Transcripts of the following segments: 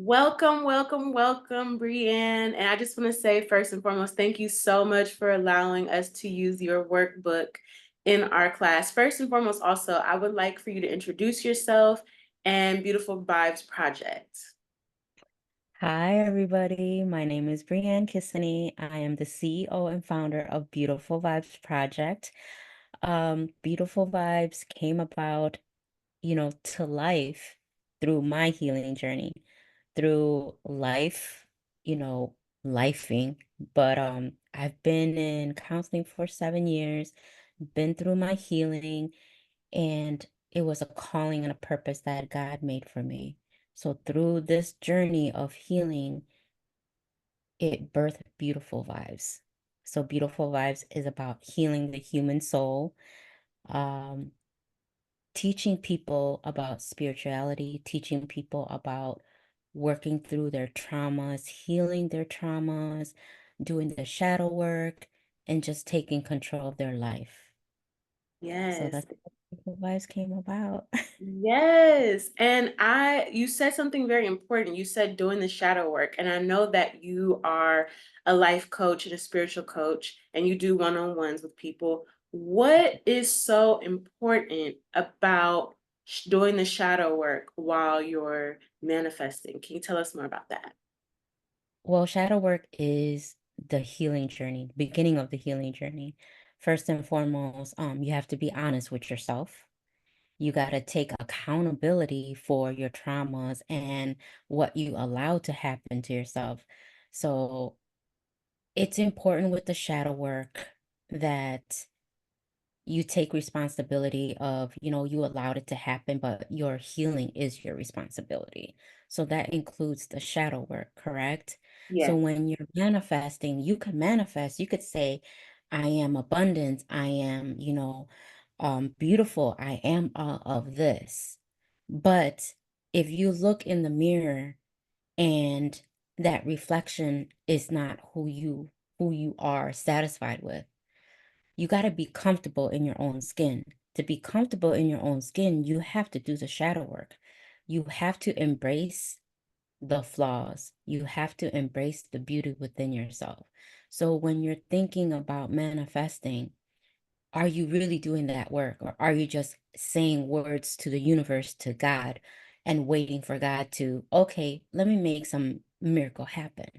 Welcome, welcome, welcome, Brienne. And I just want to say, first and foremost, thank you so much for allowing us to use your workbook in our class. First and foremost, also, I would like for you to introduce yourself and Beautiful Vibes Project. Hi, everybody. My name is Brianne Kissany. I am the CEO and founder of Beautiful Vibes Project. Beautiful Vibes came about, to life through my healing journey, through life, you know, lifing. But I've been in counseling for 7 years, been through my healing, and it was a calling and a purpose that God made for me. So through this journey of healing, it birthed Beautiful Vibes. So Beautiful Vibes is about healing the human soul, um, teaching people about spirituality, teaching people about working through their traumas, healing their traumas, doing the shadow work, and just taking control of their life. So Yes. that's how Beautiful Vibes came about. Yes. And you said something very important. You said doing the shadow work. And I know that you are a life coach and a spiritual coach, and you do one-on-ones with people. What is so important about doing the shadow work while you're manifesting? Can you tell us more about that? Well, shadow work is the healing journey, beginning of the healing journey. First and foremost, you have to be honest with yourself. You got to take accountability for your traumas and what you allow to happen to yourself. So it's important with the shadow work that you take responsibility of, you allowed it to happen, but your healing is your responsibility. So that includes the shadow work, correct? So Yes. when you're manifesting, you could manifest, you could say, I am abundant, I am, beautiful, I am all of this. But if you look in the mirror and that reflection is not who you are satisfied with, you got to be comfortable in your own skin. To be comfortable in your own skin, you have to do the shadow work. You have to embrace the flaws. You have to embrace the beauty within yourself. So when you're thinking about manifesting, are you really doing that work, or are you just saying words to the universe, to God, and waiting for God to, okay, let me make some miracle happen?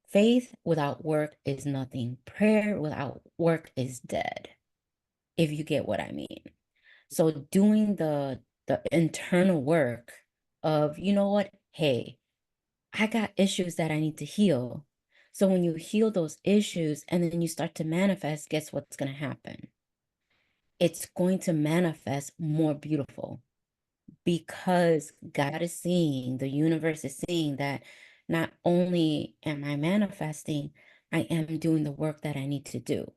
Faith without work is nothing. Prayer without work is dead, if you get what I mean. So doing the internal work of, you know what? Hey, I got issues that I need to heal. So when you heal those issues and then you start to manifest, guess what's going to happen? It's going to manifest more beautiful, because God is seeing, the universe is seeing that not only am I manifesting, I am doing the work that I need to do.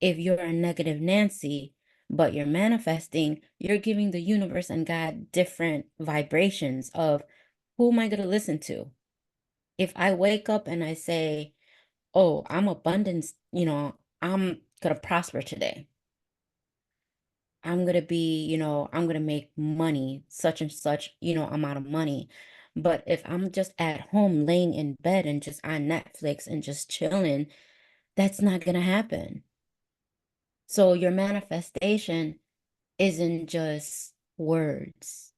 If you're a negative Nancy, but you're manifesting, you're giving the universe and God different vibrations of, who am I going to listen to? If I wake up and I say, oh, I'm abundance, I'm going to prosper today. I'm going to be, I'm going to make money, such and such, amount of money. But if I'm just at home laying in bed and just on Netflix and just chilling, that's not going to happen. So your manifestation isn't just words,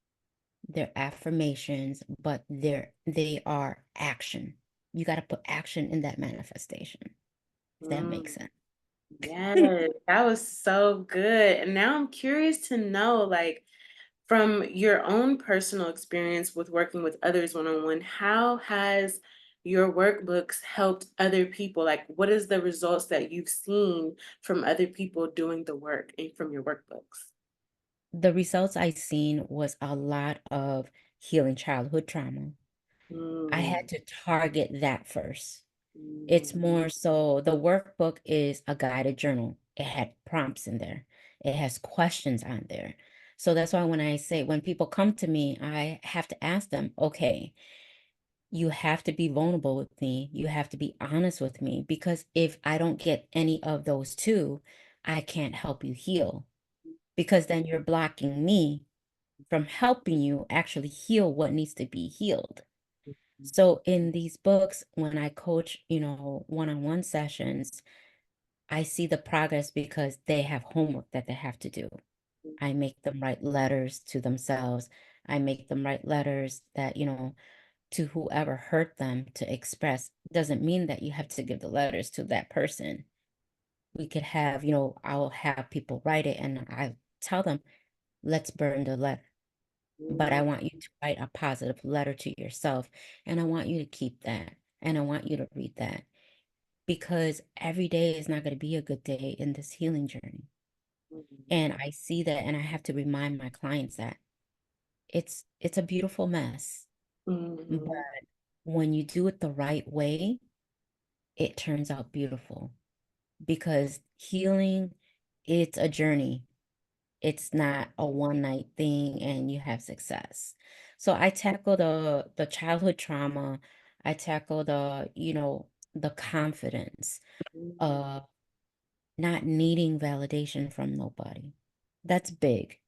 they're affirmations, but they are action. You got to put action in that manifestation, if that makes Mm, sense. yes, that was so good. And now I'm curious to know, like, from your own personal experience with working with others one-on-one, how has your workbooks helped other people? Like, what is the results that you've seen from other people doing the work and from your workbooks? The results I seen was a lot of healing childhood trauma. I Mm, had to target that first. It's mm, more so the workbook is a guided journal. It had prompts in there. It has questions on there. So that's why when I say, when people come to me, I have to ask them, okay, you have to be vulnerable with me. You have to be honest with me, because if I don't get any of those two, I can't help you heal, because then you're blocking me from helping you actually heal what needs to be healed. So in these books, when I coach, one-on-one sessions, I see the progress because they have homework that they have to do. I make them write letters to themselves. I make them write letters that, to whoever hurt them to express. Doesn't mean that you have to give the letters to that person. We could have, I'll have people write it and I tell them, let's burn the letter. But I Mm, want you to write a positive letter to yourself. And I want you to keep that. And I want you to read that because every day is not going to be a good day in this healing journey. mm, And I see that and I have to remind my clients that it's a beautiful mess. But mm, when you do it the right way, it turns out beautiful because healing, it's a journey. It's not a one night thing and you have success. So I tackle the childhood trauma. I tackle the confidence, mm, uh, not needing validation from nobody. That's big.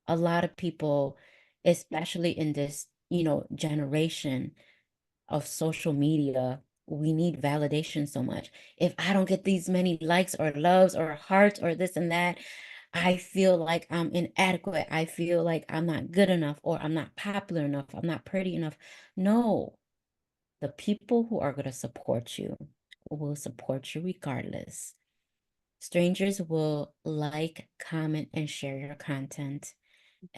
A lot of people, especially in this, generation of social media, we need validation so much. If I don't get these many likes or loves or hearts or this and that, I feel like I'm inadequate. I feel like I'm not good enough or I'm not popular enough. I'm not pretty enough. No, the people who are going to support you will support you regardless. Strangers will like, comment, and share your content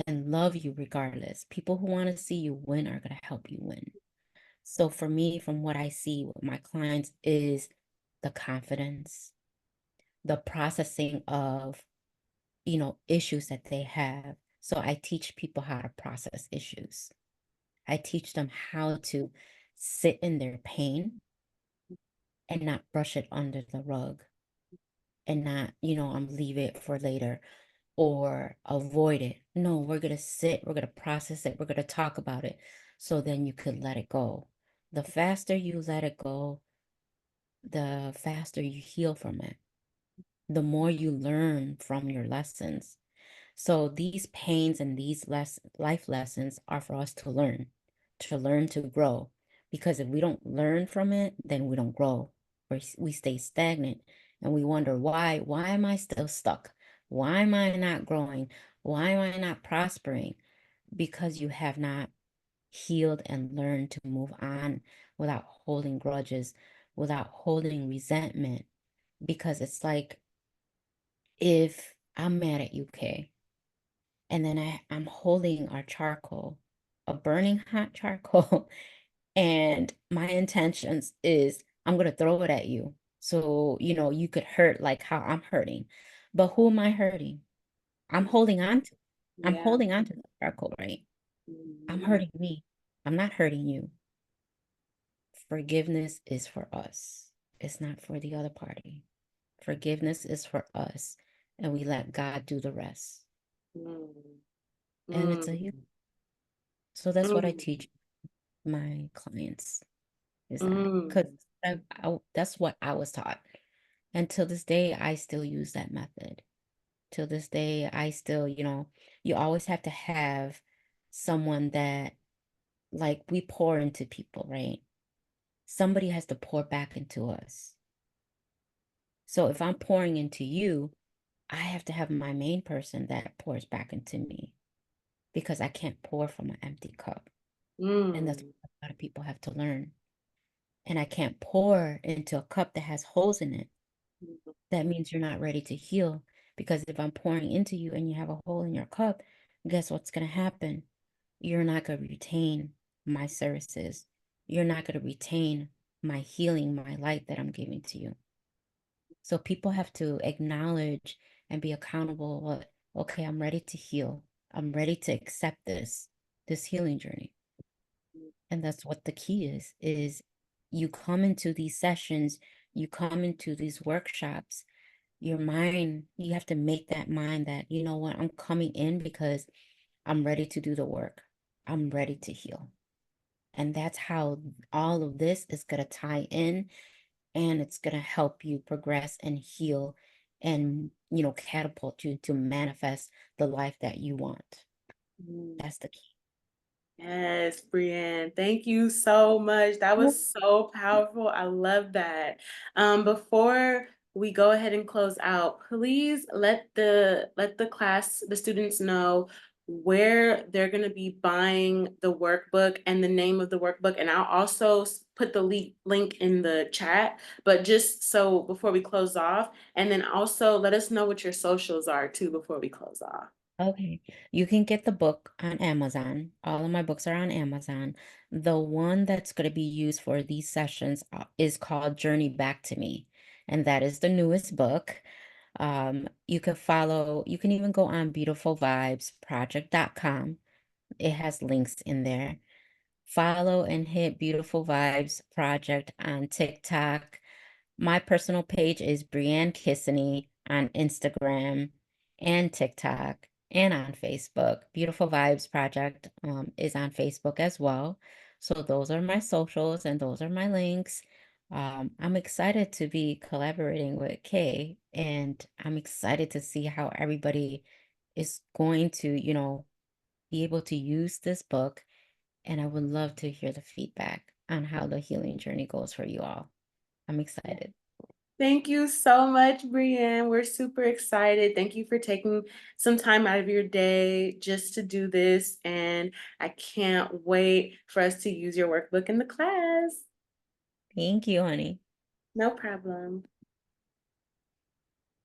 and love you regardless. People who want to see you win are going to help you win. So for me, from what I see with my clients is the confidence, the processing of, issues that they have. So I teach people how to process issues. I teach them how to sit in their pain and not brush it under the rug and not, leave it for later or avoid it. No, we're going to sit, we're going to process it, we're going to talk about it. So then you could let it go. The faster you let it go, the faster you heal from it, the more you learn from your lessons. So these pains and these life lessons are for us to learn to grow. Because if we don't learn from it, then we don't grow. Or we stay stagnant and we wonder why am I still stuck? Why am I not growing? Why am I not prospering? Because you have not healed and learned to move on without holding grudges, without holding resentment. Because it's like if I'm mad at you, Kay, and then I'm holding our charcoal, a burning hot charcoal, and my intentions is I'm gonna throw it at you. So, you could hurt like how I'm hurting. But who am I hurting? I'm mm. holding on to. I'm Yeah. holding on to the charcoal, right? I'm Mm, hurting me. I'm not hurting you. Forgiveness is for us. It's not for the other party. Forgiveness is for us, and we let God do the rest. mm, And it's mm, so that's what I mm, teach my clients is that because mm, that's what I was taught. And till this day, I still use that method. Till this day, I still, you always have to have someone that like we pour into people, right? Somebody has to pour back into us. So if I'm pouring into you, I have to have my main person that pours back into me because I can't pour from an empty cup. And that's mm, what a lot of people have to learn. And I can't pour into a cup that has holes in it. mm, That means you're not ready to heal. Because if I'm pouring into you and you have a hole in your cup, guess what's going to happen? You're not going to retain my services. You're not going to retain my healing, my light that I'm giving to you. So people have to acknowledge and be accountable. Well, okay, I'm ready to heal. I'm ready to accept this healing journey. And that's what the key is you come into these sessions, you come into these workshops, your mind, you have to make that mind that, you know what, I'm coming in because I'm ready to do the work. I'm ready to heal. And that's how all of this is going to tie in and it's going to help you progress and heal and, catapult you to manifest the life that you want. mm. That's the key. Yes, Brienne, thank you so much. That was so powerful. I love that. Before we go ahead and close out, please let the class, the students know where they're going to be buying the workbook and the name of the workbook. And I'll also put the link in the chat, but just so before we close off, and then also let us know what your socials are too before we close off. Okay. You can get the book on Amazon. All of my books are on Amazon. The one that's going to be used for these sessions is called Journey Back to Me, and that is the newest book. You can even go on beautifulvibesproject.com. It has links in there. Follow and hit Beautiful Vibes Project on TikTok. My personal page is Brienne Kissany on Instagram and TikTok and on Facebook. Beautiful Vibes Project is on Facebook as well. So those are my socials and those are my links. I'm excited to be collaborating with Kay, and I'm excited to see how everybody is going to, be able to use this book, and I would love to hear the feedback on how the healing journey goes for you all. I'm excited. Thank you so much, Brienne. We're super excited. Thank you for taking some time out of your day just to do this. And I can't wait for us to use your workbook in the class. Thank you, honey. No problem.